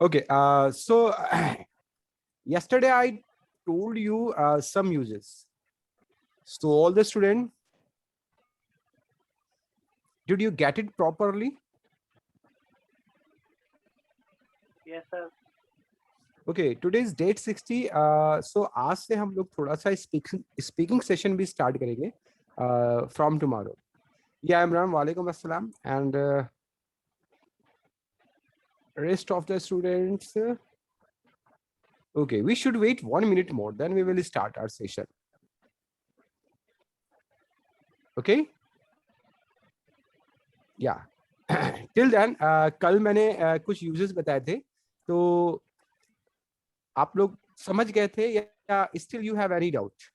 Okay, so yesterday I told you some uses. So all the student, did you get it properly? Yes, sir. Okay, today is date 60. So आज से हम लोग थोड़ा सा speaking session भी start करेंगे from tomorrow. Yeah, Imran, walaikum assalam, and rest of the students. Okay, we should wait 1 minute more, then we will start our session. Okay? Yeah. Till then, कल मैंने कुछ uses बताए थे, तो आप लोग समझ गए थे या still you have any doubt?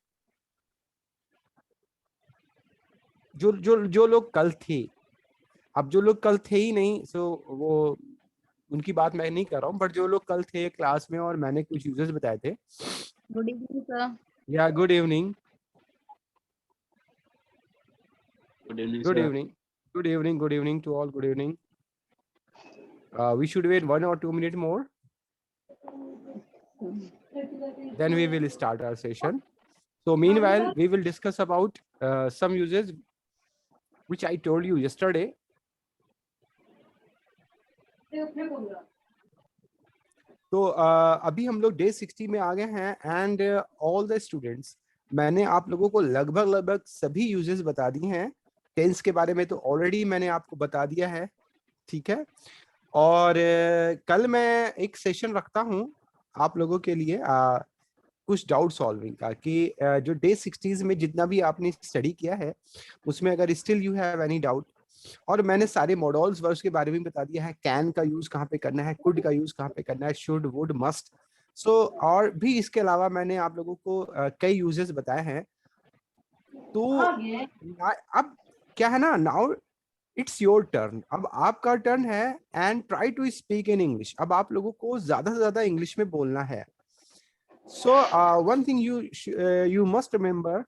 जो लोग कल थे, अब जो लोग कल थे ही नहीं, सो वो उनकी बात मैं नहीं कर रहा हूँ, बट जो लोग कल थे क्लास में और मैंने कुछ यूजर्स बताए थे. Good evening sir. या good evening. Good evening, Good sir. evening. Good evening. Good evening to all. Good evening. We should wait 1 or 2 minutes more. Then we will start our session. So meanwhile, we will discuss about some uses which I told you yesterday. तो अभी हम लोग day 60 में आ गए हैं and all the students, मैंने आप लोगों को लगभग सभी यूजेस बता दिए हैं. टेंस के बारे में तो ऑलरेडी मैंने आपको बता दिया है, ठीक है. और कल मैं एक सेशन रखता हूं आप लोगों के लिए कुछ डाउट सॉल्विंग का, कि जो डे 60s में जितना भी आपने स्टडी किया है उसमें अगर still you have any doubt, और मैंने सारे मॉडल्स वर्ड्स के बारे में बता दिया है. कैन का यूज कहाँ पे करना है, कुड का यूज कहाँ पे करना है, शुड, वुड, मस्ट. सो और भी इसके अलावा मैंने आप लोगों को कई यूजेस बताए हैं. तो अब क्या है ना, नाउ इट्स योर टर्न. अब आपका टर्न है and try to speak in English. अब आप लोगों को ज्यादा से ज्यादा इंग्लिश में बोलना है. So one thing you must remember,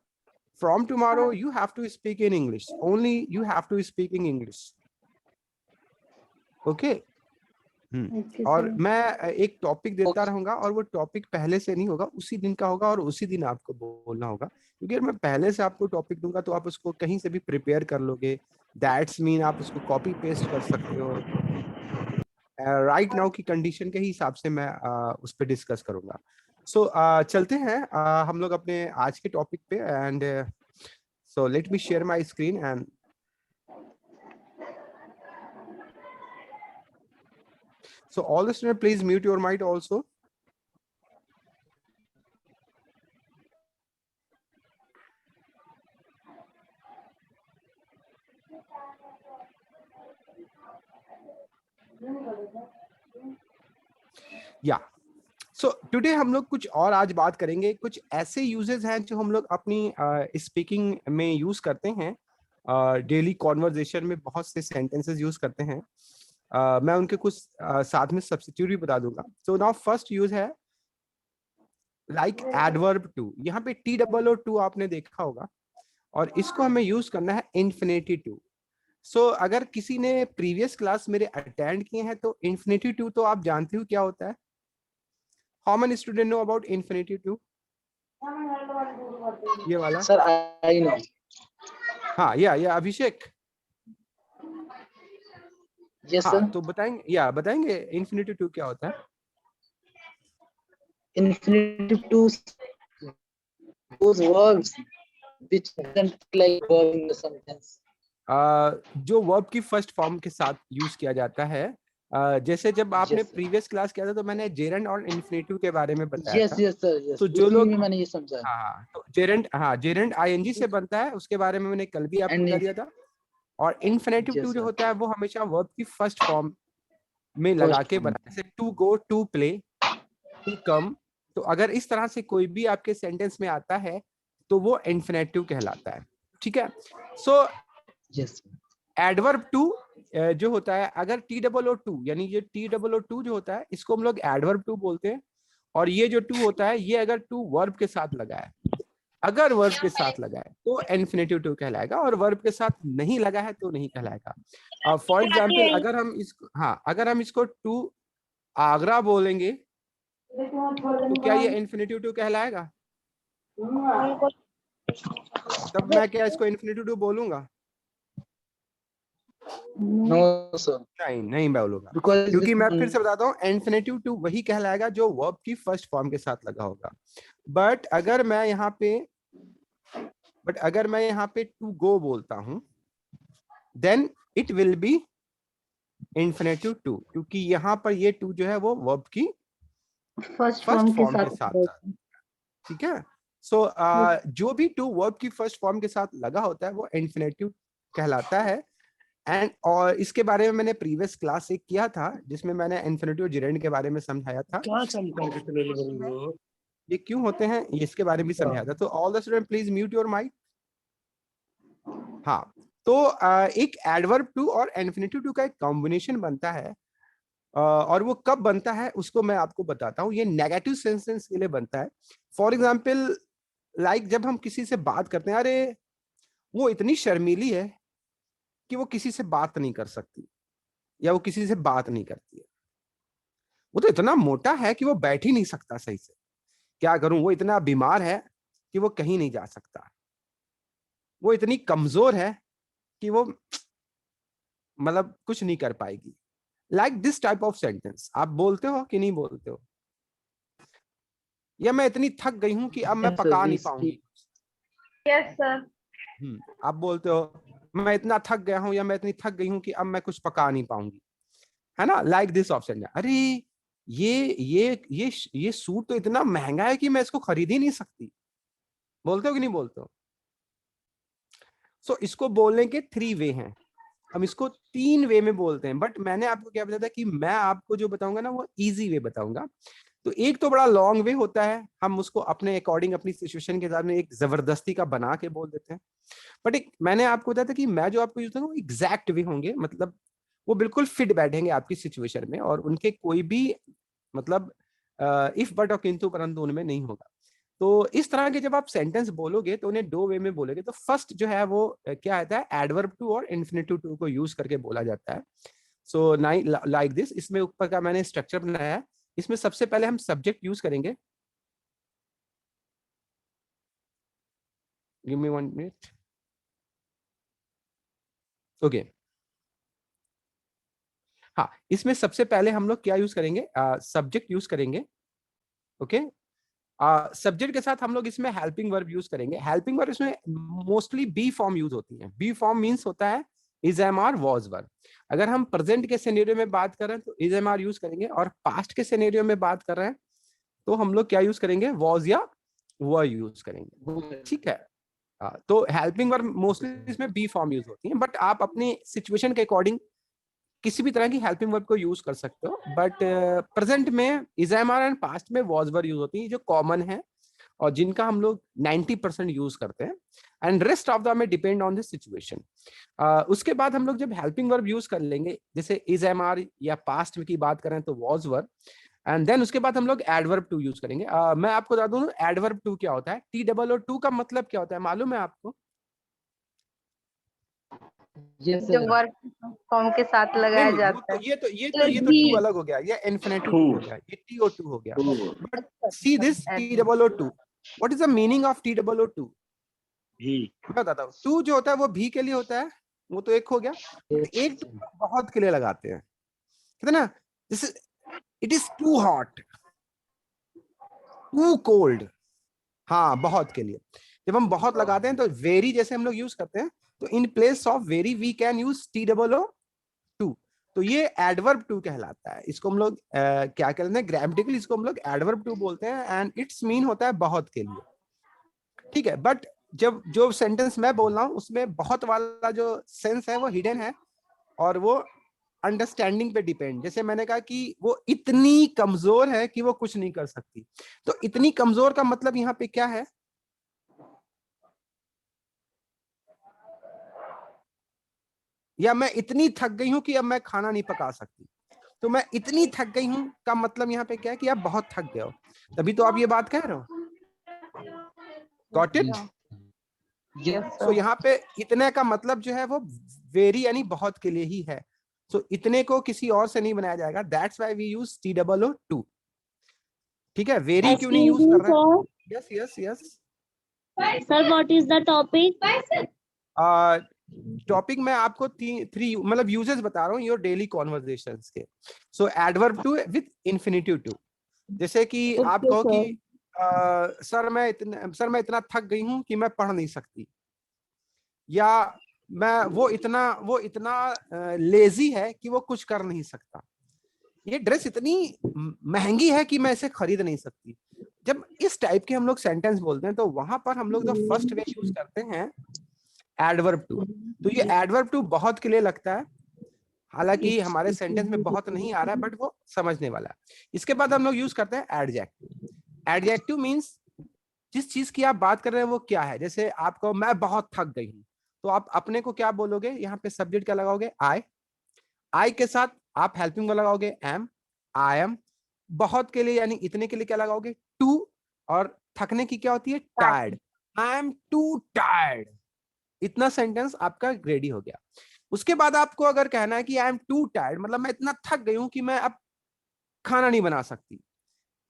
from tomorrow you have to speak in English. Only you have to speak in English. Okay? और मैं एक टॉपिक देता रहूंगा और वो टॉपिक पहले से नहीं होगा, उसी दिन का होगा और उसी दिन आपको बोलना होगा. क्योंकि अगर मैं पहले से आपको टॉपिक दूंगा तो आप उसको कहीं से भी प्रिपेयर कर लोगे. दैट्स मीन आप उसको कॉपी पेस्ट कर सकते हो. राइट नाउ की कंडीशन के हिसाब से मैं उस पर डिस्कस करूंगा. सो चलते हैं हम लोग अपने आज के टॉपिक पे. And so let me share my screen and so all the students please mute your mic also. या सो टुडे हम लोग कुछ और आज बात करेंगे. कुछ ऐसे यूजेस हैं जो हम लोग अपनी स्पीकिंग में यूज करते हैं. डेली कॉन्वर्जेशन में बहुत से सेंटेंसेस यूज करते हैं. मैं उनके कुछ साथ में सब्स्टिट्यूट भी बता दूंगा. सो नाउ फर्स्ट यूज है लाइक एडवर्ब टू. यहाँ पे टी डबल और टू आपने देखा होगा, और इसको हमें यूज करना है इन्फिनिटी टू. सो अगर किसी ने प्रीवियस क्लास मेरे अटेंड किए हैं तो इन्फिनिटी टू तो आप जानते हो क्या होता है. How many student know about infinity to? ये वाला सर आई नो. हाँ, या अभिषेक. यस हाँ, सर. तो बताएंगे इन्फिनिटी टू क्या होता है. Infinitive to those verbs which doesn't like verb in the sentence. जो वर्ब की फर्स्ट फॉर्म के साथ यूज किया जाता है. जैसे जब आपने Yes, sir. प्रीवियस क्लास किया था तो मैंने जेरेंड और इन्फिनिटिव के बारे में बताया Yes, था. yes sir. Yes. तो जो लोग मैंने ये समझा. हाँ, तो जेरेंड आईएनजी से बनता है, उसके बारे में मैंने कल भी आपको And बता दिया था. और इन्फिनिटिव Yes, टू जो sir. होता है वो हमेशा वर्ब की फर्स्ट फॉर्म में लगा के form. बना, जैसे to go, to play, to come. तो अगर इस तरह से कोई भी आपके सेंटेंस में आता है तो वो इन्फिनिटिव कहलाता है. ठीक है. सो Yes. एडवर्ब टू जो होता है, अगर टी डबल ओ टू, यानी ये टी डबल ओ टू जो होता है इसको हम लोग एडवर्ब टू बोलते हैं. और ये जो टू होता है ये अगर टू वर्ब के साथ लगा है, अगर वर्ब के साथ लगा है तो इन्फिनिटिव टू कहलाएगा, और वर्ब के साथ नहीं लगा है तो नहीं कहलाएगा. फॉर एग्जाम्पल अगर हम इसको टू आगरा बोलेंगे तो क्या ये इन्फिनेटिव टू कहलाएगा? तब मैं क्या इसको इन्फिनेटिव टू बोलूंगा? No, sir. नहीं, नहीं बोलूंगा, Because क्योंकि मैं फिर से बताता हूँ, इन्फिनेटिव टू वही कहलाएगा जो वर्ब की फर्स्ट फॉर्म के साथ लगा होगा। बट अगर मैं यहाँ पे टू गो बोलता हूं, then it will be infinitive to, क्योंकि यहाँ पर ये टू जो है वो वर्ब की फर्स्ट फर्स्ट फॉर्म के फॉर्म के साथ साथ। ठीक है, सो जो भी टू वर्ब की फर्स्ट फॉर्म के साथ लगा होता है वो इन्फिनेटिव कहलाता है। एंड और इसके बारे में मैंने प्रीवियस क्लास एक किया था जिसमें मैंने इन्फिनेटिव जेरेंड के बारे में समझाया था, ये क्यों होते हैं ये इसके बारे में भी समझाया था। तो all the student please mute your mic. हाँ, तो एक एडवर्ब टू और इन्फिनेटिव टू का एक कॉम्बिनेशन बनता है, और वो कब बनता है उसको मैं आपको बताता हूँ। ये नेगेटिव सेंटेंस के लिए बनता है। फॉर एग्जाम्पल लाइक जब हम किसी से बात करते हैं, अरे वो इतनी शर्मीली है कि वो किसी से बात नहीं कर सकती, या वो किसी से बात नहीं करती है। वो तो इतना मोटा है कि वो बैठ ही नहीं सकता सही से, क्या करूं, वो इतना बीमार है कि वो कहीं नहीं जा सकता, वो इतनी कमजोर है कि वो मतलब कुछ नहीं कर पाएगी। Like this type of sentence आप बोलते हो कि नहीं बोलते हो? या मैं इतनी थक गई हूं कि अब मैं Yes, sir, पका we नहीं पाऊंगी। speak. Yes sir. आप बोलते हो मैं इतना थक गया हूं, या मैं इतनी थक गई हूं कि अब मैं कुछ पका नहीं पाऊंगी, है ना? Like this option. अरे ये सूट तो इतना महंगा है कि मैं इसको खरीद ही नहीं सकती। बोलते हो कि नहीं बोलते हो? सो इसको बोलने के 3 वे हैं, हम इसको 3 वे में बोलते हैं। बट मैंने आपको क्या बताया था कि मैं आपको जो बताऊंगा ना वो इजी वे बताऊंगा। तो एक तो बड़ा लॉन्ग वे होता है, हम उसको अपने अकॉर्डिंग अपनी सिचुएशन के हिसाब में एक जबरदस्ती का बना के बोल देते हैं। बट एक मैंने आपको बताया था कि मैं जो आपको यूज करूंगा वो एग्जैक्ट वे होंगे, मतलब वो बिल्कुल फिट बैठेंगे आपकी सिचुएशन में, और उनके कोई भी मतलब इफ बट और किंतु परंतु उनमें नहीं होगा। तो इस तरह के जब आप सेंटेंस बोलोगे तो उन्हें 2 वे में बोलोगे। तो फर्स्ट जो है वो क्या आता है, एडवर्ब टू और इन्फिनेटिव टू को यूज करके बोला जाता है। सो लाइक दिस, इसमें ऊपर का मैंने स्ट्रक्चर बनाया है। इसमें सबसे पहले हम सब्जेक्ट यूज करेंगे। Give me 1 minute. ओके, हाँ, इसमें सबसे पहले हम लोग क्या यूज करेंगे, सब्जेक्ट यूज करेंगे। ओके, सब्जेक्ट के साथ हम लोग इसमें हेल्पिंग वर्ब यूज करेंगे। हेल्पिंग वर्ब इसमें मोस्टली बी फॉर्म यूज होती है। बी फॉर्म मींस होता है is am are was were. अगर हम प्रेजेंट के सिनेरियो में बात कर रहे हैं तो इज एम आर यूज करेंगे, और पास्ट के सिनेरियो में बात कर रहे हैं तो हम लोग क्या यूज करेंगे, वॉज या वर यूज करेंगे। ठीक है, तो हेल्पिंग वर्ब मोस्टली इसमें बी फॉर्म यूज होती है, बट आप अपनी सिचुएशन के अकॉर्डिंग किसी भी तरह की हेल्पिंग वर्ब को यूज कर सकते हो। बट प्रेजेंट में is am are and past में वॉज वर यूज होती है, जो कॉमन है और जिनका हम लोग 90% यूज करते हैं, एंड रेस्ट ऑफ द में डिपेंड ऑन द सिचुएशन। उसके बाद हम लोग जब हेल्पिंग वर्ब यूज कर लेंगे, जैसे इज एम आर या पास्ट की बात करें तो वॉज वर, एंड देन उसके बाद हम लोग एडवर्ब टू यूज करेंगे। मैं आपको बता दूं एडवर्ब टू क्या होता है। टी डबल ओ टू का मतलब क्या होता है मालूम है आपको? Yes, जो sir. वर्क फॉर्म के साथ नहीं लगाया नहीं, वो जाता तो है। ये तो टू अलग हो गया, ये इन्फिनेटिव टू हो गया, ये टी ओ टू हो गया। But see this T double O two, what is the meaning of T double O two? मैं बताता हूँ। टू जो होता है वो भी के लिए होता है, वो तो एक हो गया। बट एक टू बहुत के लिए लगाते हैं, कहते हैं ना, this it is too hot, too cold. हाँ, बहुत के लिए जब हम बहुत लगाते हैं तो वेरी जैसे हम लोग यूज करते हैं, तो in place of very we can use T double O two. तो ये एडवर्ब टू कहलाता है। इसको हम लोग क्या कहते हैं, ग्रामेटिकली इसको हम लोग एडवर्ब टू बोलते हैं, एंड इट्स मीन होता है बहुत के लिए। ठीक है, बट जब जो सेंटेंस मैं बोल रहा हूँ उसमें बहुत वाला जो सेंस है वो हिडन है, और वो अंडरस्टैंडिंग पे डिपेंड। जैसे मैंने कहा कि वो इतनी कमजोर है कि वो कुछ नहीं कर सकती, तो इतनी कमजोर का मतलब यहाँ पे क्या है? या मैं इतनी थक गई हूं कि अब मैं खाना नहीं पका सकती। तो मैं इतनी थक गई हूं का मतलब यहाँ पे क्या है कि आप बहुत थक गए हो, तभी तो आप ये बात कह रहे हो। Got it? Yes, सो यहाँ पे इतने का मतलब जो है वो वेरी यानी बहुत के लिए ही है। सो इतने को किसी और से नहीं बनाया जाएगा, that's why we use TOO2। ठीक है, वेरी क्यों नहीं यूज कर रहे हैं? Yes yes yes sir, what is the topic? Topic मैं आपको थ्री मतलब यूजेस बता रहा हूँ योर डेली कॉन्वर्जेशंस के। So adverb to with infinitive to, जैसे कि आप कहो कि सर मैं इतना थक गई हूँ कि मैं पढ़ नहीं सकती, या वो इतना लेजी है कि वो कुछ कर नहीं सकता, ये ड्रेस इतनी महंगी है कि मैं इसे खरीद नहीं सकती। जब इस टाइप के हम लोग सेंटेंस बोलते हैं तो वहां पर हम लोग जो फर्स्ट वे यूज करते हैं एडवर्ब टू। तो ये एडवर्ब टू बहुत के लिए लगता है, हालांकि हमारे सेंटेंस में बहुत नहीं आ रहा है, बट वो समझने वाला है। इसके बाद हम लोग यूज करते हैं एडजेक्टिव। एडजेक्टिव मींस जिस चीज की आप बात कर रहे हैं वो क्या है। जैसे आप कहो मैं बहुत थक गई हूँ, तो आप अपने को क्या बोलोगे, यहाँ पे सब्जेक्ट क्या लगाओगे, आई के साथ आप हेल्पिंग वर्ब लगाओगे एम, आई एम। बहुत के लिए यानी इतने के लिए क्या लगाओगे, टू, और थकने की क्या होती है, tired, I am too tired. इतना सेंटेंस आपका रेडी हो गया। उसके बाद आपको अगर कहना है कि आई एम टू टायर्ड, मतलब मैं इतना थक गई हूं कि मैं अब खाना नहीं बना सकती,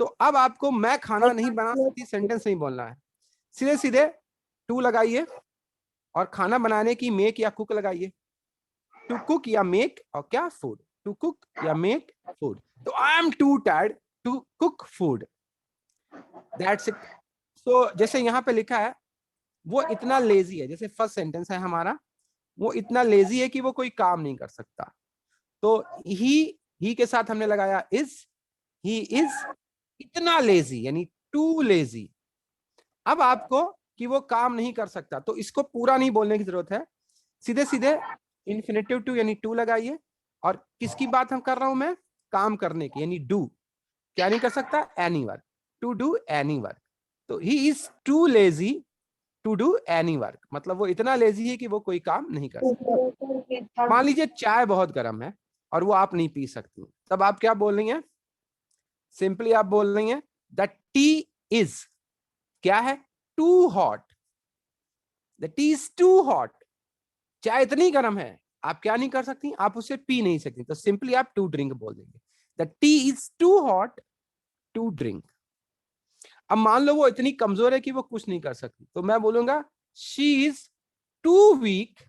तो अब आपको मैं खाना नहीं बना सकती सेंटेंस नहीं बोलना है, सीधे सीधे टू लगाइए और खाना बनाने की मेक या कुक लगाइए। टू कुक या मेक, और क्या फूड, टू कुक या मेक फूड। तो I am too tired to cook food, that's it. So जैसे यहाँ पे लिखा है वो इतना लेजी है, जैसे फर्स्ट सेंटेंस है हमारा, वो इतना लेजी है कि वो कोई काम नहीं कर सकता। तो ही के साथ हमने लगाया इज, ही इज इतना लेजी यानी टू लेजी। अब आपको कि वो काम नहीं कर सकता, तो इसको पूरा नहीं बोलने की जरूरत है, सीधे सीधे इन्फिनिटिव टू यानी टू लगाइए। और किसकी बात हम कर रहा हूं मैं, काम करने की, यानी डू। क्या नहीं कर सकता, any work, to do any work. तो he is too lazy to do any work, मतलब वो इतना लेजी है कि वो कोई काम नहीं कर सकता। मान लीजिए चाय बहुत गर्म है और वो आप नहीं पी सकती, तब आप क्या बोल रही हैं, सिंपली आप बोल रही हैं द टी इज क्या है, too hot, the tea is too hot. चाय इतनी गर्म है, आप क्या नहीं कर सकती, आप उसे पी नहीं सकती, तो सिंपली आप टू ड्रिंक बोल देंगे, the tea is too hot to drink. अब मान लो वो इतनी कमजोर है कि वो कुछ नहीं कर सकती, तो मैं बोलूंगा शी इज टू वीक।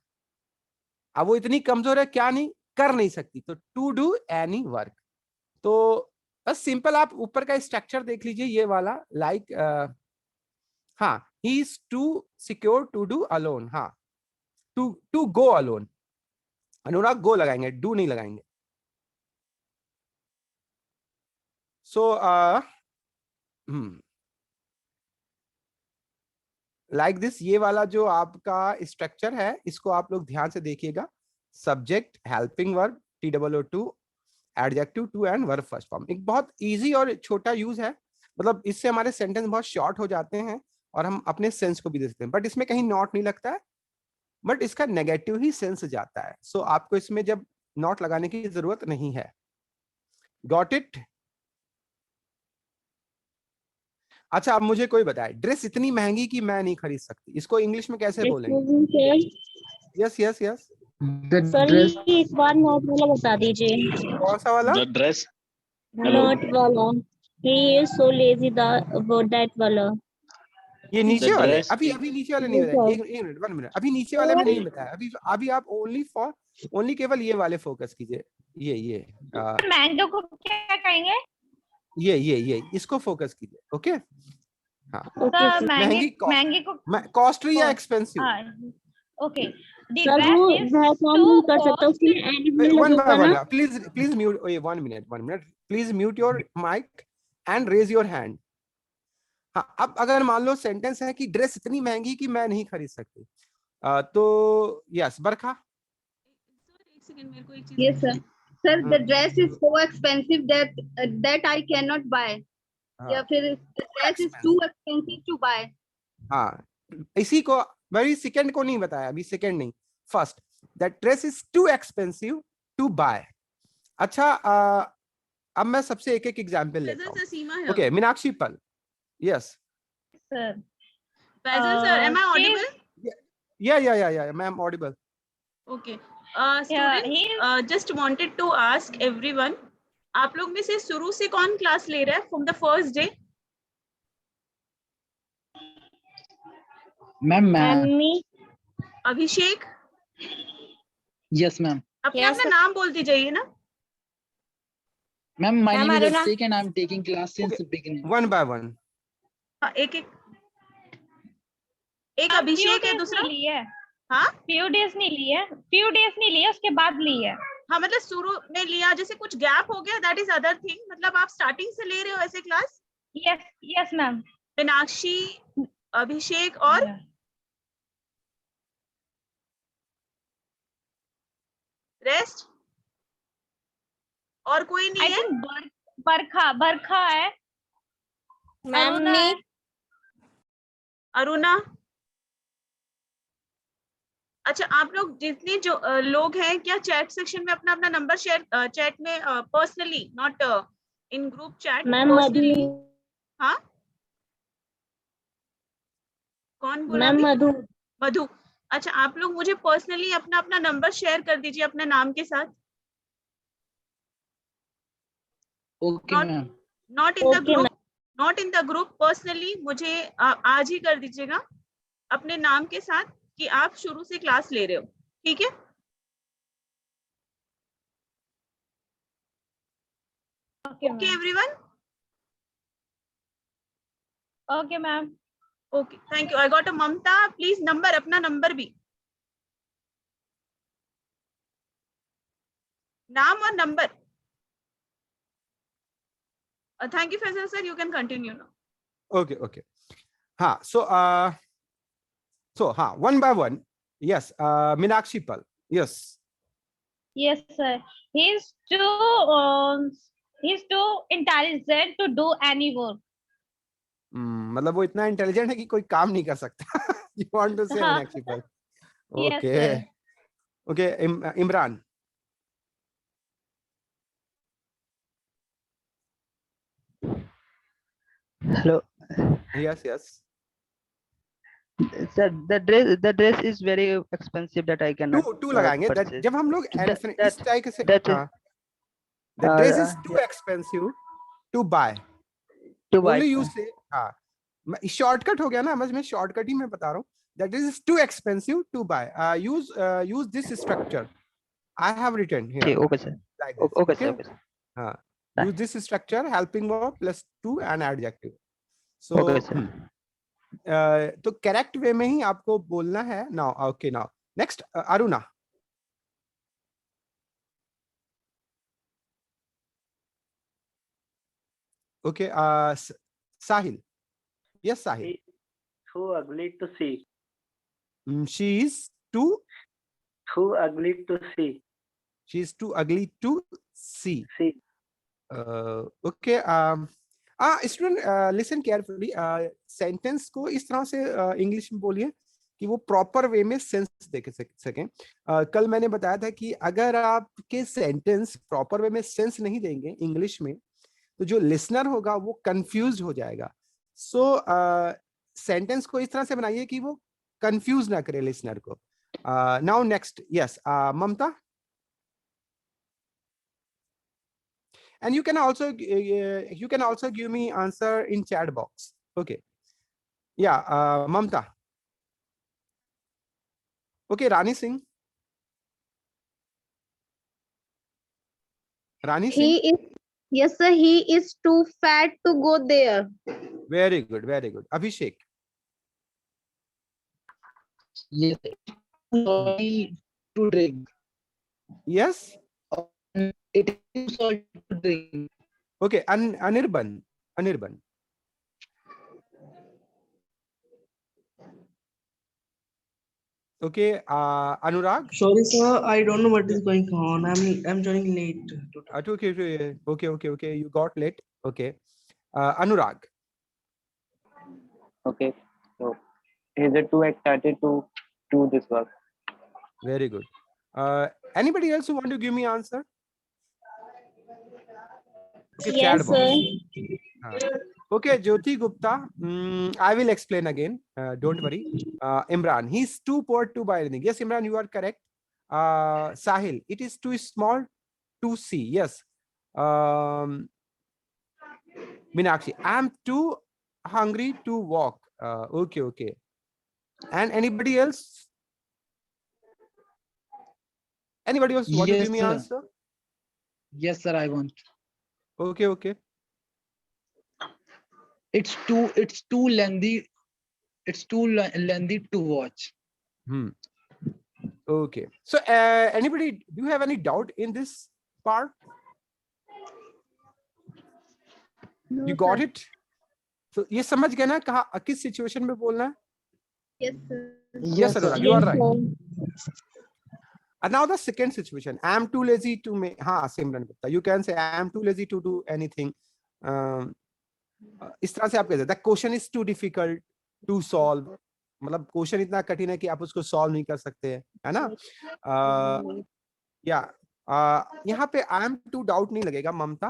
अब वो इतनी कमजोर है, क्या नहीं कर नहीं सकती, तो टू डू एनी वर्क। तो बस सिंपल आप ऊपर का स्ट्रक्चर देख लीजिए ये वाला, लाइक हाँ, he is too secure to do alone, हाँ टू गो अलोन, अनुराग गो लगाएंगे, डू नहीं लगाएंगे। सो लाइक दिस, ये वाला जो आपका स्ट्रक्चर है इसको आप लोग ध्यान से देखिएगा। Subject, helping verb, TOO2, adjective to and verb first form. एक बहुत इजी और छोटा यूज है, मतलब इससे हमारे सेंटेंस बहुत शॉर्ट हो जाते हैं और हम अपने सेंस को भी दे सकते हैं। बट इसमें कहीं नॉट नहीं लगता है, बट इसका नेगेटिव ही सेंस जाता है। सो आपको इसमें जब नॉट लगाने की जरूरत नहीं है। Got it? अच्छा, अब मुझे कोई बताए, ड्रेस इतनी महंगी कि मैं नहीं खरीद सकती, इसको इंग्लिश में कैसे बोलेंगे? यस यस यस, सर ये एक बार नोट वाला बता दीजिए। कौन सा वाला? The dress. Hello? नोट वाला, he is so lazy that वाला। ये नीचे The वाले, dress अभी is- अभी नीचे वाले नहीं बताए, एक मिनट, 1 मिनट, अभी नीचे वाले में नहीं बताया, अभी अभी आप ओनली केवल ये वाले फोकस कीजिए, ये मैंगो को क्या कहेंगे? ये इसको फोकस कीजिए, ओके? हाँ, सर महंगी महंगे को कॉस्टली या एक्सपेंसिव? ओके, सर वो वह काम नहीं कर सकता, उसके लिए एनिमल वन बाय लगेगा वन, ना। Please mute, 1 minute, please mute your mic and raise your hand. हाँ, अब अगर मान लो सेंटेंस है कि ड्रेस इतनी महंगी कि मैं नहीं खरीद सकती, तो yes Barkha. Yes, sir. Sir, the dress is so expensive that I cannot buy. या फिर the dress is too expensive to buy. हाँ, इसी को, मेरी सेकंड को नहीं बताया अभी, सेकंड नहीं, first, that dress is too expensive to buy. अच्छा, अब मैं सबसे एक एक एग्जांपल लेता हूँ। ओके, मीनाक्षी पल, yes Sir. Present, sir. Am I audible? या ma'am Audible. Okay. Students, just wanted to ask everyone, आप लोग में से शुरू से कौन क्लास ले रहा है from the first day? Ma'am And me. Abhishek, yes ma'am. अपना Yes, अपना sir. नाम बोलती जाइए ना. Ma'am, my Ma'am, name is Aruna. Abhishek and I'm taking class since Okay. the beginning. One by one. हाँ, एक अभिषेक है, दूसरा ली है, हाँ few days नहीं ली है, उसके बाद ली है. हाँ, मतलब शुरू में लिया, जैसे कुछ गैप हो गया, दैट इज अदर थिंग. मतलब आप स्टार्टिंग से ले रहे हो ऐसे क्लास? Yes ma'am. मीनाक्षी, अभिषेक और रेस्ट और कोई नहीं I है? think बरखा है. Ma'am, Aruna me. है. अरुणा. अच्छा, आप लोग जितने जो लोग हैं, क्या चैट सेक्शन में अपना अपना नंबर शेयर, चैट में personally, not in group chat, Ma'am, personally? Madhu. हाँ, कौन बोला? Ma'am, अभी? Madhu. मधु. अच्छा, आप लोग मुझे पर्सनली अपना अपना नंबर शेयर कर दीजिए अपने नाम के साथ. Okay Not- ma'am. Not in the Okay, group, not in the group, personally मुझे आज ही कर दीजिएगा अपने नाम के साथ कि आप शुरू से क्लास ले रहे हो. ठीक है? Okay okay ma'am. Everyone? Okay ma'am. Okay, thank you. I got a Mamta. Please number, अपना नंबर भी, नाम और नंबर. Thank you Faisal sir, you can continue now. Okay, okay. हाँ, so हाँ, one by one. Yes, Meenakshi Pal. Yes. Yes sir. He's too intelligent to do any work. मतलब वो इतना इंटेलिजेंट है कि कोई काम नहीं कर सकता. You want to say हाँ. Meenakshi Pal? Yes, Okay. sir. Okay, Imran. Hello, Yes, yes. sir. The dress is very expensive that I cannot Two लगाएंगे. That purchase. जब हम लोग इस टाइप से, that is- हाँ, the dress is too yeah. expensive to buy. To buy. Only you say, हाँ, shortcut हो गया ना, मैं शॉर्टकट ही मैं बता रहा हूँ. That is too expensive to buy. Use this structure. I have written here. Okay, okay, sir. Like this, Okay, sir. Okay, sir. हाँ. Bye. Use this structure, helping verb plus to and adjective. So, Okay, sir. तो correct way में ही आपको बोलना है. Now okay, now next Aruna. Okay, Sahil. Yes Sahil. Too ugly to see. She is too Ugly to see. ugly to see. See. Okay. Student, listen carefully. Sentence को इस तरह से English में बोलिए कि वो प्रॉपर वे में सेंस दे सकें. कल मैंने बताया था कि अगर आपके सेंटेंस प्रॉपर वे में सेंस नहीं देंगे इंग्लिश में, तो जो लिसनर होगा वो कंफ्यूज हो जाएगा. सो सेंटेंस को इस तरह से बनाइए कि वो कंफ्यूज ना करे लिसनर को. Now next, yes Mamta. And you can also give me answer in chat box. Okay. Yeah, Mamta. Okay, Rani Singh. Rani Singh. Yes sir, he is too fat to go there. Very good, very good. Abhishek. Yes. Salty to drink. Yes. It is salty to drink. Okay, Anirban. Okay, Anurag. Sorry, sir. I don't know what is going on. I'm joining late. Okay. You got late. Okay. Anurag. Okay. So, is it too excited to do this work? Very good. Anybody else who want to give me answer? Okay, Yes, chat box. sir. Okay, Jyoti Gupta. I will explain again. Don't worry. Imran, he's too poor to buy anything. Yes, Imran, you are correct. Sahil, it is too small to see. Yes. Meenakshi, I'm too hungry to walk. Okay, okay. And anybody else? Anybody else want to Yes, give me sir. answer? Yes, sir. I want. Okay, okay. It's too lengthy. It's too lengthy to watch. Okay. So anybody, do you have any doubt in this part? You got it? So ये समझ गए ना कहा किस situation में बोलना है? Yes, sir. Yes, Anurag, you are right. And now the second situation, I am too lazy to make. हाँ, Simran Gupta, you can say I am too lazy to do anything. इस तरह से आप कहते हैं, the question is too difficult to solve. मतलब question इतना कठिन है कि आप उसको सॉल्व नहीं कर सकते हैं, है ना? या यहाँ पे I am too doubt नहीं लगेगा ममता.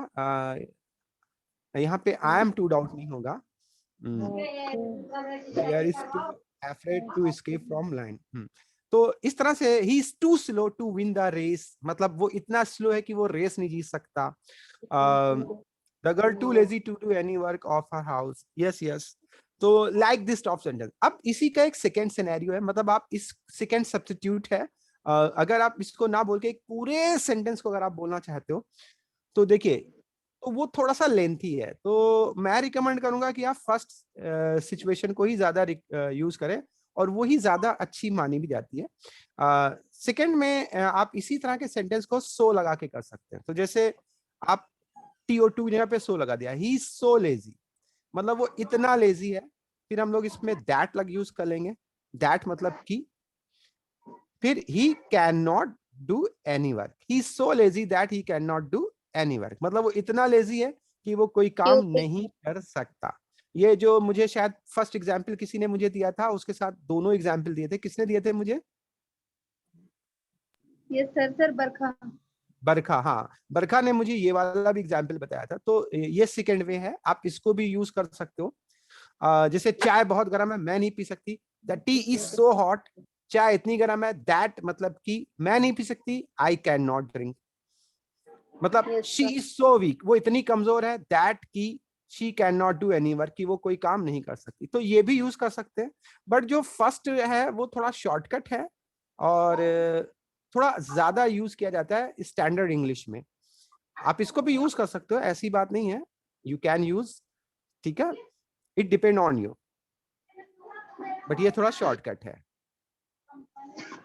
यहाँ पे I am too doubt नहीं होगा. There is too afraid to escape from line. तो इस तरह से he is too slow to win the race, मतलब वो इतना स्लो है कि वो रेस नहीं जीत सकता. The girl too lazy to do any work of her house. Yes, yes. तो like this top sentence. अब इसी का एक सेकेंड सिनेरियो है, मतलब आप इस सेकेंड सब्स्टिट्यूट है. अगर आप इसको ना बोल के एक पूरे सेंटेंस को अगर आप बोलना चाहते हो तो देखिए, तो वो थोड़ा सा लेंथी है. तो मैं रिकमेंड करूंगा कि आप फर्स्ट सिचुएशन को ही ज्यादा यूज करें और वो ही ज्यादा अच्छी मानी भी जाती है. सेकंड में आप इसी तरह के सेंटेंस को सो लगा के कर सकते हैं. तो जैसे आप TO2 जगह पे सो लगा दिया, ही इज सो लेजी, मतलब वो इतना लेजी है. फिर हम लोग इसमें दैट लग यूज कर लेंगे. दैट मतलब कि, फिर ही can not do any work. He is so lazy that he can not do any work, मतलब वो इतना लेजी है कि वो कोई काम नहीं कर सकता. ये जो मुझे शायद फर्स्ट एग्जाम्पल किसी ने मुझे दिया था, उसके साथ दोनों एग्जाम्पल दिए थे. किसने दिए थे मुझे? Yes, sir. बरखा. बरखा, हाँ, बरखा ने मुझे ये वाला भी एग्जाम्पल बताया था. तो ये सेकेंड वे है, आप इसको भी यूज कर सकते हो. जैसे चाय बहुत गर्म है, मैं नहीं पी सकती. The tea is so hot, चाय इतनी गर्म है. दैट मतलब कि मैं नहीं पी सकती. आई कैन नॉट ड्रिंक, मतलब शी इज सो वीक, वो इतनी कमजोर है. दैट की she can not do any work, कि वो कोई काम नहीं कर सकती. तो ये भी यूज कर सकते हैं. बट जो फर्स्ट है वो थोड़ा शॉर्टकट है और थोड़ा ज्यादा यूज किया जाता है स्टैंडर्ड इंग्लिश में. आप इसको भी यूज कर सकते हो, ऐसी बात नहीं है. यू कैन यूज, ठीक है, it depend on you. But ये थोड़ा शॉर्टकट है,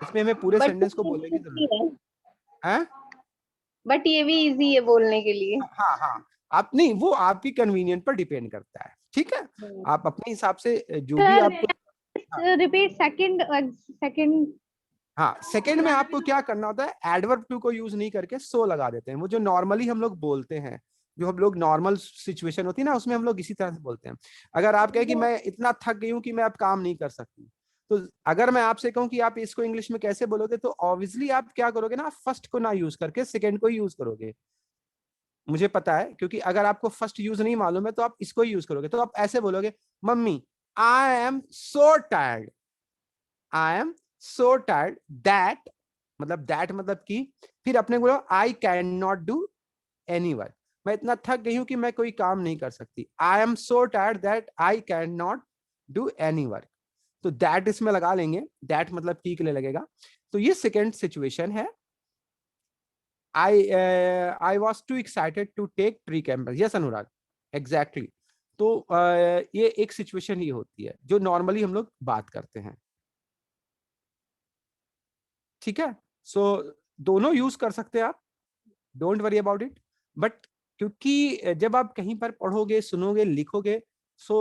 इसमें हमें पूरे सेंटेंस को बोलने की जरूरत है. बट ये भी इजी है बोलने के लिए. हाँ हाँ, आप नहीं, वो आपकी कन्वीनियंट पर डिपेंड करता है. ठीक है, आप अपने हिसाब से जो भी आपको. Repeat second. हाँ, सेकंड में आपको क्या करना होता है, एडवर्ब टू को यूज नहीं करके सो लगा देते हैं. वो जो नॉर्मली हम लोग बोलते हैं, जो हम लोग नॉर्मल सिचुएशन होती है ना, उसमें हम लोग इसी तरह से बोलते हैं. अगर आप कहें कि मैं इतना थक गई हूँ कि मैं अब काम नहीं कर सकती, तो अगर मैं आपसे कहूँ कि आप इसको इंग्लिश में कैसे बोलोगे, तो ऑब्वियसली आप क्या करोगे ना, फर्स्ट को ना यूज करके सेकंड को यूज करोगे. मुझे पता है, क्योंकि अगर आपको फर्स्ट यूज नहीं मालूम है तो आप इसको यूज करोगे. तो आप ऐसे बोलोगे, mummy I am so tired. I am so tired that, मतलब दैट मतलब कि, फिर अपने बोलो I can not do any work, मैं इतना थक गई हूं कि मैं कोई काम नहीं कर सकती. I am so tired that I can not do any work. तो दैट इसमें लगा लेंगे. दैट मतलब की के लिए लगेगा. तो ये सेकेंड सिचुएशन है. I was too excited to take tree campus. Yes, Anurag, exactly. तो ये एक सिचुएशन ही होती है जो नॉर्मली हम लोग बात करते हैं. ठीक है, सो दोनों यूज कर सकते हैं आप, don't worry about it. But क्योंकि जब आप कहीं पर पढ़ोगे, सुनोगे, लिखोगे, सो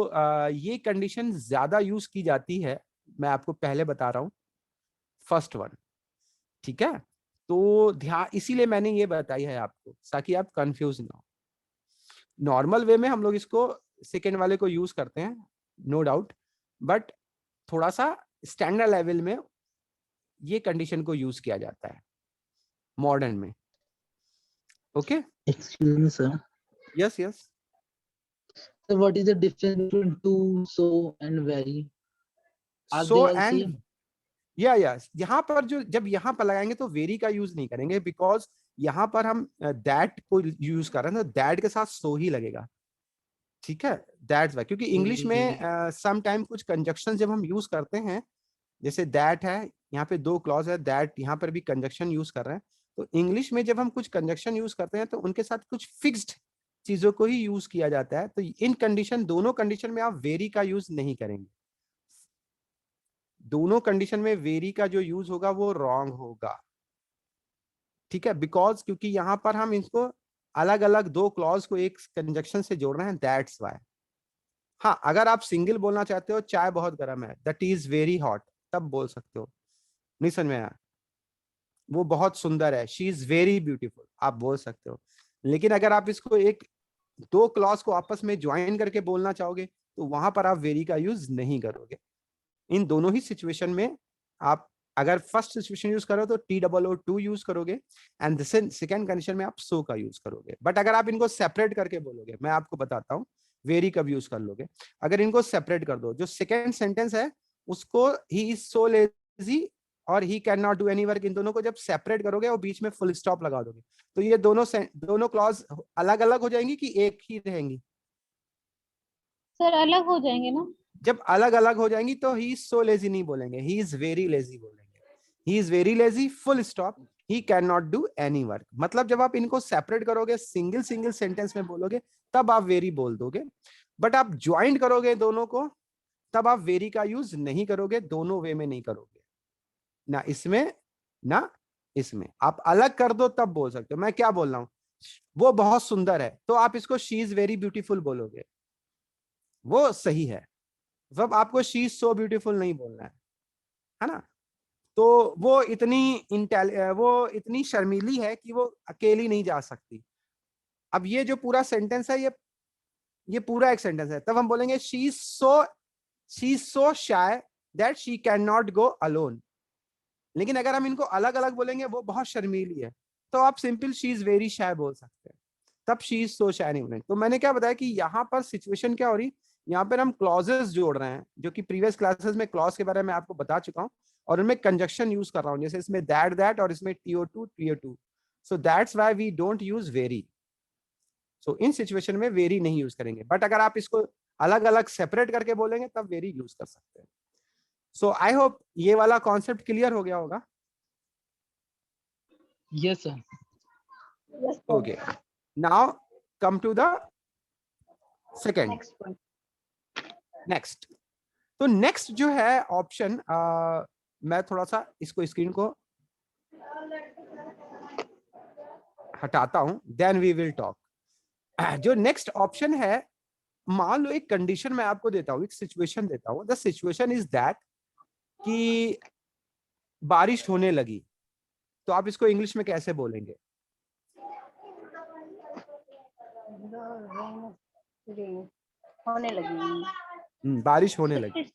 ये कंडीशन ज्यादा यूज की जाती है. मैं आपको पहले बता रहा हूं, फर्स्ट वन. ठीक है, तो ध्यान, इसीलिए मैंने ये बताई है आपको, ताकि आप कंफ्यूज ना हो. नॉर्मल वे में हम लोग इसको सेकेंड वाले को यूज करते हैं, नो डाउट. बट थोड़ा सा स्टैंडर्ड लेवल में ये कंडीशन को यूज किया जाता है मॉडर्न में. Okay, Excuse me, sir. Yes yes. So what is the difference between to, so, and very? Are So they all and same? या यहाँ पर जो जब यहाँ पर लगाएंगे तो वेरी का यूज नहीं करेंगे, बिकॉज यहाँ पर हम दैट को यूज कर रहे हैं, तो दैट के साथ सो ही लगेगा, ठीक है, दैट्स वाई। क्योंकि इंग्लिश में सम टाइम कुछ कंजक्शन जब हम यूज करते हैं, जैसे दैट है, यहाँ पे 2 क्लॉज है, दैट यहाँ पर भी कंजक्शन यूज कर रहे हैं, तो इंग्लिश में जब हम कुछ कंजक्शन यूज करते हैं तो उनके साथ कुछ फिक्स्ड चीजों को ही यूज किया जाता है। तो इन कंडीशन, दोनों कंडीशन में आप वेरी का यूज नहीं करेंगे, दोनों कंडीशन में वेरी का जो यूज होगा वो रॉन्ग होगा, ठीक है, बिकॉज क्योंकि यहाँ पर हम इसको अलग अलग 2 क्लॉज को एक कंजक्शन से जोड़ रहे हैं, दैट्स वाई। हाँ, अगर आप सिंगल बोलना चाहते हो, चाय बहुत गर्म है, the tea is very hot, तब बोल सकते हो, नहीं समझ में आया, वो बहुत सुंदर है, शी इज वेरी ब्यूटीफुल, आप बोल सकते हो। लेकिन अगर आप इसको 2 क्लॉज को आपस में ज्वाइन करके बोलना चाहोगे तो वहां पर आप वेरी का यूज नहीं करोगे। इन दोनों ही सिचुएशन में आप अगर फर्स्ट सिचुएशन यूज करो तो TOO यूज करोगे, एंड सेकेंड कंडीशन में आप सो का यूज करोगे। बट अगर आप इनको सेपरेट करके बोलोगे, मैं आपको बताता हूँ वेरी कब यूज कर लोगे। अगर इनको सेपरेट कर दो, जो सेकेंड सेंटेंस है उसको ही इज सो लेजी और he can not do any work, इन दोनों को जब सेपरेट करोगे और बीच में फुल स्टॉप लगा दोगे, तो ये दोनों क्लॉज अलग अलग हो जाएंगी कि एक ही रहेंगी? सर अलग हो जाएंगे ना? जब अलग अलग हो जाएंगी तो ही इज सो लेजी नहीं बोलेंगे, ही इज वेरी लेजी बोलेंगे। He is very lazy full stop, he can not do any work. मतलब जब आप इनको सेपरेट करोगे, सिंगल सिंगल सेंटेंस में बोलोगे, तब आप वेरी बोल दोगे। बट आप ज्वाइंट करोगे दोनों को, तब आप वेरी का यूज नहीं करोगे, दोनों वे में नहीं करोगे, ना इसमें ना इसमें। आप अलग कर दो तब बोल सकते हो। मैं क्या बोल रहा हूं, वो बहुत सुंदर है, तो आप इसको शी इज वेरी ब्यूटीफुल बोलोगे, वो सही है। जब आपको शी इज सो ब्यूटीफुल नहीं बोलना है ना, तो वो इतनी शर्मीली है कि वो अकेली नहीं जा सकती। अब ये जो पूरा सेंटेंस है, ये पूरा एक सेंटेंस है, तब हम बोलेंगे she is so shy that she can not go alone. लेकिन अगर हम इनको अलग अलग बोलेंगे, वो बहुत शर्मीली है, तो आप simple she is very shy बोल सकते हैं, तब शी इज सो शाय नहीं बोलेंगे। तो मैंने क्या बताया कि यहाँ पर सिचुएशन क्या हो रही, यहाँ पर हम क्लॉजेस जोड़ रहे हैं, जो कि प्रीवियस क्लासेस में क्लॉज के बारे में आपको बता चुका हूँ, और उनमें कंजक्शन यूज कर रहा हूँ, जैसे इसमें दैट और इसमें TO2। So that's why we don't use very. So in situation में वेरी नहीं यूज करेंगे, बट अगर आप इसको अलग अलग सेपरेट करके बोलेंगे तब वेरी यूज कर सकते हैं। सो आई होप ये वाला कॉन्सेप्ट क्लियर हो गया होगा। Yes, sir. Okay, now come to the second. Next, तो नेक्स्ट जो है ऑप्शन, मैं थोड़ा सा इसको स्क्रीन को हटाता हूं, देन वी विल टॉक। जो नेक्स्ट ऑप्शन है, मान लो एक कंडीशन मैं आपको देता हूं, एक सिचुएशन देता हूं। द सिचुएशन इज दैट कि बारिश होने लगी, तो आप इसको इंग्लिश में कैसे बोलेंगे? होने लगी, बारिश होने लगी।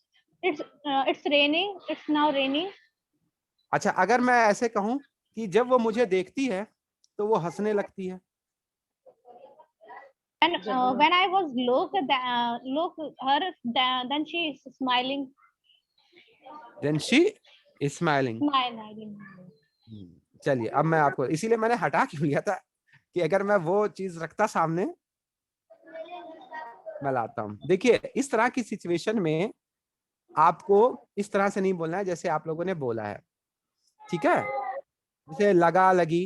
It's raining. It's now raining. अच्छा, अगर मैं ऐसे कहूं कि जब वो मुझे देखती है तो वो हंसने लगती है। And when I was look her, then she is smiling. Then she is smiling. Smiling. चलिए, अब मैं आपको, इसीलिए मैंने हटा क्यों लिया था कि अगर मैं वो चीज रखता सामने, मैं लाता हूं। देखिए, इस तरह की सिचुएशन में आपको इस तरह से नहीं बोलना है जैसे आप लोगों ने बोला है, ठीक है, जैसे लगा लगी।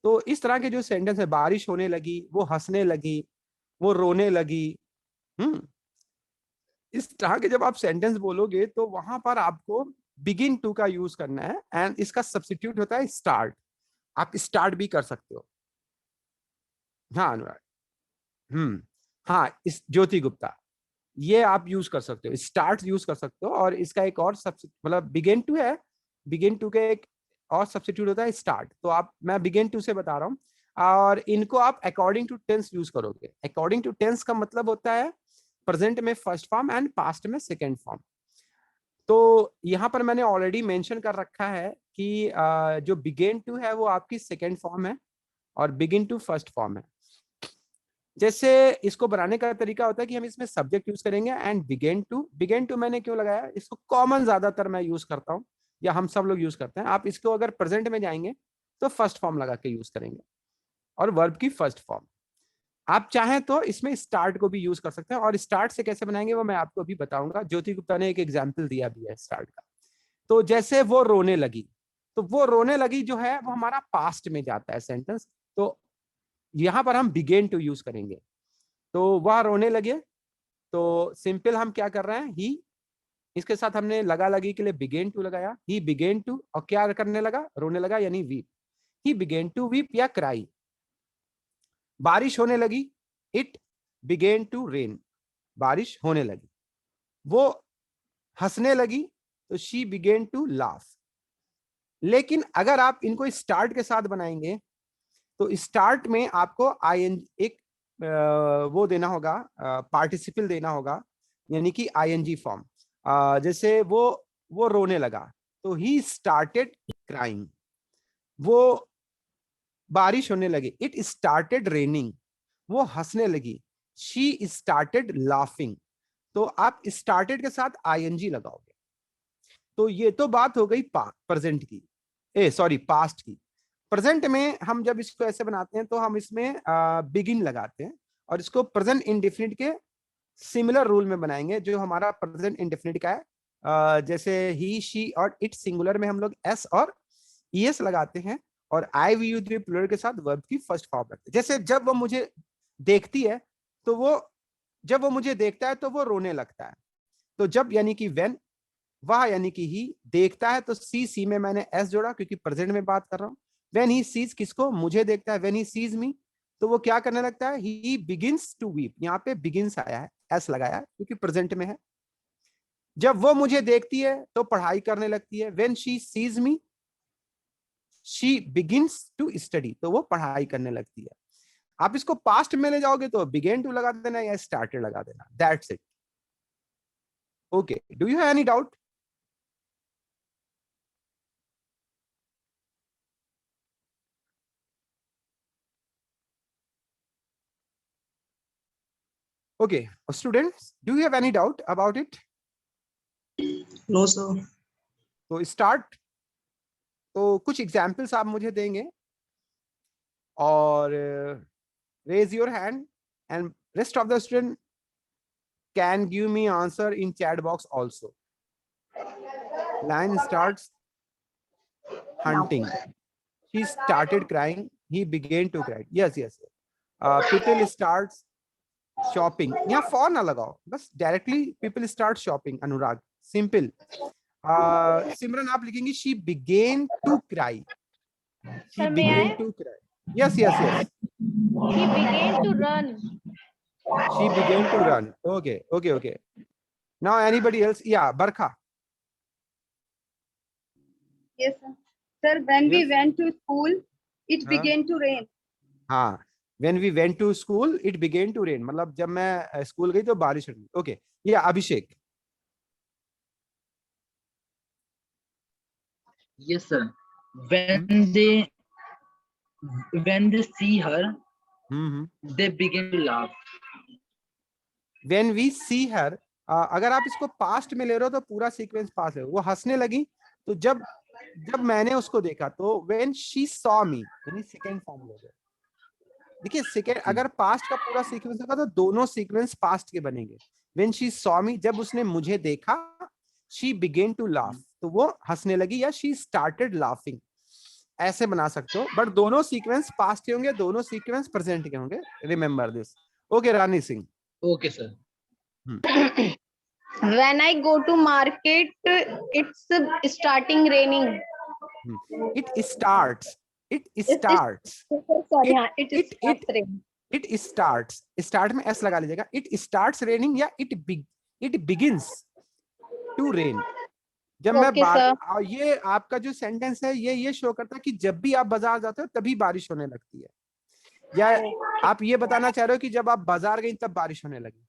तो इस तरह के जो सेंटेंस है, बारिश होने लगी, वो हंसने लगी, वो रोने लगी, इस तरह के जब आप सेंटेंस बोलोगे तो वहां पर आपको बिगिन टू का यूज करना है, एंड इसका सब्स्टिट्यूट होता है स्टार्ट। आप स्टार्ट भी कर सकते हो। हाँ अनुराग, हाँ, इस ज्योति गुप्ता, ये आप यूज कर सकते हो, स्टार्ट यूज कर सकते हो। और इसका एक और मतलब बिगिन टू है, बिगिन टू के एक और सब्स्टिट्यूट होता है स्टार्ट। तो मैं बिगिन टू से बता रहा हूँ, और इनको आप अकॉर्डिंग टू टेंस यूज करोगे। अकॉर्डिंग टू टेंस का मतलब होता है प्रेजेंट में फर्स्ट फॉर्म एंड पास्ट में सेकेंड फॉर्म। तो यहाँ पर मैंने ऑलरेडी मेंशन कर रखा है कि जो बिगिन टू है वो आपकी सेकेंड फॉर्म है और बिगिन टू फर्स्ट फॉर्म है। जैसे इसको बनाने का तरीका होता है कि हम इसमें सब्जेक्ट यूज करेंगे एंड बिगेन टू मैंने क्यों लगाया, इसको कॉमन ज्यादातर मैं यूज करता हूँ या हम सब लोग यूज करते हैं। आप इसको अगर प्रेजेंट में जाएंगे तो फर्स्ट फॉर्म लगा के यूज करेंगे और वर्ब की फर्स्ट फॉर्म। आप चाहें तो इसमें स्टार्ट को भी यूज कर सकते हैं और स्टार्ट से कैसे बनाएंगे वो मैं आपको अभी बताऊंगा। ज्योति गुप्ता ने एक एग्जाम्पल दिया भी है स्टार्ट का। तो जैसे वो रोने लगी, तो वो रोने लगी जो है वो हमारा पास्ट में जाता है सेंटेंस, तो यहां पर हम बिगेन टू यूज करेंगे। तो वह रोने लगे, तो सिंपल हम क्या कर रहे हैं, ही, इसके साथ हमने लगा लगी के लिए बिगेन टू लगाया, ही बिगेन टू, और क्या करने लगा, रोने लगा, यानी weep, he began to weep या क्राई। बारिश होने लगी, इट बिगेन टू रेन, बारिश होने लगी। वो हंसने लगी, तो शी बिगेन टू लाफ। लेकिन अगर आप इनको स्टार्ट के साथ बनाएंगे तो स्टार्ट में आपको एक वो देना होगा, पार्टिसिपल देना होगा, यानी कि आईएनजी फॉर्म। जैसे वो रोने लगा, तो ही स्टार्टेड क्राइंग। वो बारिश होने लगी, इट स्टार्टेड रेनिंग। वो हंसने लगी, शी स्टार्टेड लाफिंग। तो आप स्टार्टेड के साथ आईएनजी लगाओगे। तो ये तो बात हो गई प्रेजेंट की, सॉरी पास्ट की। प्रेजेंट में हम जब इसको ऐसे बनाते हैं तो हम इसमें बिगिन लगाते हैं और इसको प्रेजेंट इंडेफिनिट के सिमिलर रूल में बनाएंगे जो हमारा प्रेजेंट इंडेफिनिट का है। जैसे ही, शी और इट सिंगुलर में हम लोग एस और ईएस लगाते हैं और आई वी यू प्लूरल के साथ वर्ब की फर्स्ट फॉर्म रखते हैं। जैसे जब वो मुझे देखती है तो जब वो मुझे देखता है तो वो रोने लगता है। तो जब यानी कि व्हेन, वह यानी कि ही, देखता है तो सी में मैंने एस जोड़ा क्योंकि प्रेजेंट में बात कर रहा हूँ। व्हेन ही सीज, किसको, मुझे देखता है, व्हेन ही सीज मी, तो वो क्या करने लगता है, ही बिगिंस टू वीप। यहाँ पे बिगिंस आया है, एस लगाया है क्योंकि प्रेजेंट में है। जब वो मुझे देखती है तो पढ़ाई करने लगती है, when she sees me she begins to study, तो वो पढ़ाई करने लगती है। आप इसको पास्ट में ले जाओगे तो बिगेन टू लगा देना या स्टार्टेड लगा देना, that's it. Okay, do you have any doubt? Okay, students, do you have any doubt about it? No, sir. तो start, तो कुछ एग्जाम्पल्स आप मुझे देंगे और raise your hand and rest of the student can give me answer in chat box also. Line starts hunting. She started crying. He began to cry. Yes. People starts shopping. यहाँ for ना लगाओ, बस directly people start shopping. Anurag, simple. Simran आप लिखेंगी she began to cry, she began to cry. Yes, He began to run. She began to run. Okay. Now anybody else? या Barkha. Yes, sir. Sir, when we Yes. went to school, it began to rain. हाँ, when we went to school it began to rain, मतलब जब मैं school गई तो बारिश हुई। Okay, या अभिषेक? Yes, sir. When they see her, they begin to laugh. When we see her, अगर आप इसको पास्ट में ले रहे हो तो पूरा सीक्वेंस पास है। वो हंसने लगी, तो जब मैंने उसको देखा, तो when she saw me, यानी सेकेंड फॉर्म हो गया। देखिए सेकेंड, अगर पास्ट का पूरा सीक्वेंस होगा तो दोनों सीक्वेंस पास्ट के बनेंगे। When she saw me, जब उसने मुझे देखा, she began to laugh, तो वो हंसने लगी, या she started laughing, ऐसे बना सकते हो। बट दोनों सीक्वेंस पास्ट के होंगे, दोनों सीक्वेंस प्रेजेंट के होंगे। Remember this. Okay, Rani Singh. Okay, sir. When I go to market, it's starting raining. It starts. Sorry, it starts raining. It starts. Start में s लगा लीजिएगा। It starts raining या it begins to rain। जब मैं ये आपका जो sentence है ये शो करता है कि जब भी आप बाजार जाते हो तभी बारिश होने लगती है, या आप ये बताना चाह रहे हो कि जब आप बाजार गई तब बारिश होने लगी?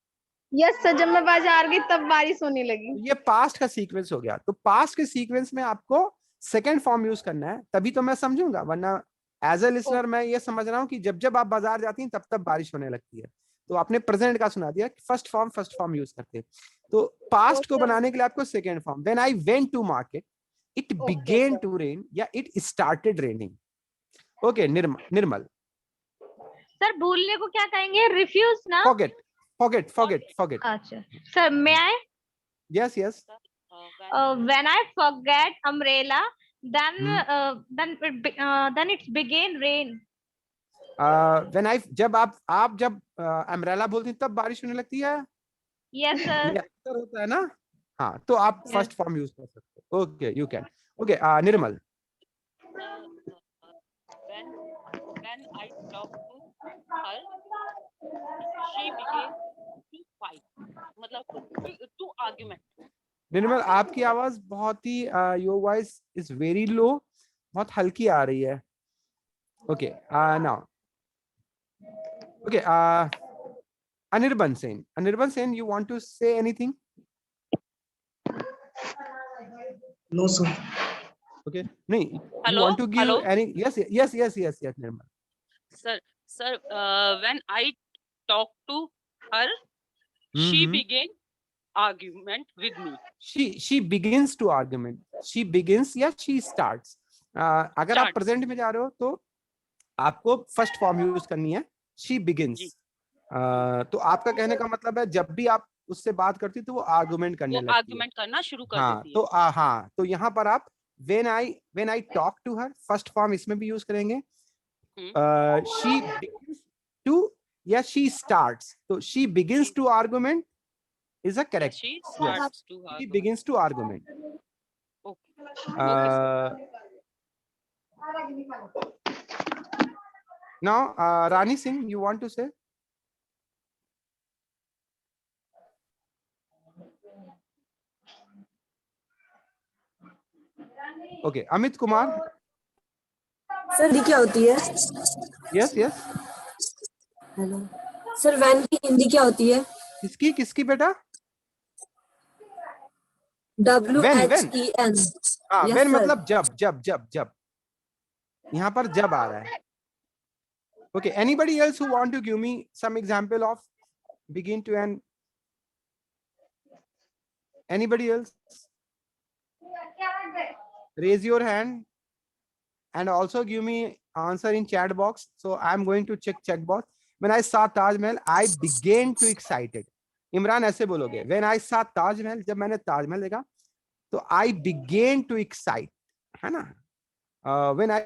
यस सर, जब मैं बाजार गई तब बारिश होने लगी। ये पास्ट का सीक्वेंस हो गया। तो पास्ट के सीक्वेंस में आपको सेकंड फॉर्म यूज करना है, तभी तो मैं समझूंगा, वरना एज अ लिसनर मैं ये समझ रहा हूँ कि जब जब आप बाजार जाती हैं तब तब बारिश होने लगती है। तो आपने प्रेजेंट का सुना दिया, फर्स्ट फॉर्म यूज करते हैं। तो पास्ट को बनाने के लिए आपको second form, when I went to market it began to rain या it started raining. Okay Nirmal. Sir भूलने को क्या कहेंगे? रिफ्यूज ना? forget अच्छा sir, may I? yes When I forget umbrella, then it's begin rain. when I जब आप जब अम्ब्रेला बोलती हैं तब बारिश होने लगती है। Yes sir. ये अक्सर होता है ना। हाँ, तो आप फर्स्ट फॉर्म यूज कर सकते हो। Okay you can. Okay Nirmal. when I talked to her, she began to fight. मतलब to argument. निर्मल आपकी आवाज बहुत ही your voice is very low, बहुत हल्की आ रही है। Okay now okay Anirban Sen, you want to say anything? No, sir. Okay, no, you Hello? want to give Hello? any? Yes, Nirmal. Sir, when I talked to her, she began argument with me. She begins to argument. She begins या she starts. अगर आप present में जा रहे हो तो आपको first form use करनी है, she begins. तो आपका कहने का मतलब है जब भी आप उससे बात करती तो वो आर्गुमेंट करने लगती है, आर्गुमेंट करना शुरू कर देती है। तो हाँ, तो यहाँ पर आप when I talk to her first form इसमें भी यूज करेंगे। she begins to या she starts, तो she begins to argument is a correct. She starts to She argument. begins to argument. Okay. Now Rani Singh, you want to say? Okay, Amit Kumar. Sir Hindi क्या होती है? Yes. Hello sir, van की हिंदी क्या होती है? किसकी बेटा? WHEN। हाँ, when मतलब जब यहाँ पर जब आ रहा है। Okay, anybody else who want to give me some example of begin to end? Anybody else? Raise your hand and also give me answer in chat box. So I'm going to check box. When I saw Taj Mahal, I began to excited. Imran ऐसे बोलोगे, when I saw Taj Mahal, जब मैंने ताजमहल देखा तो I began to excite, है ना? When I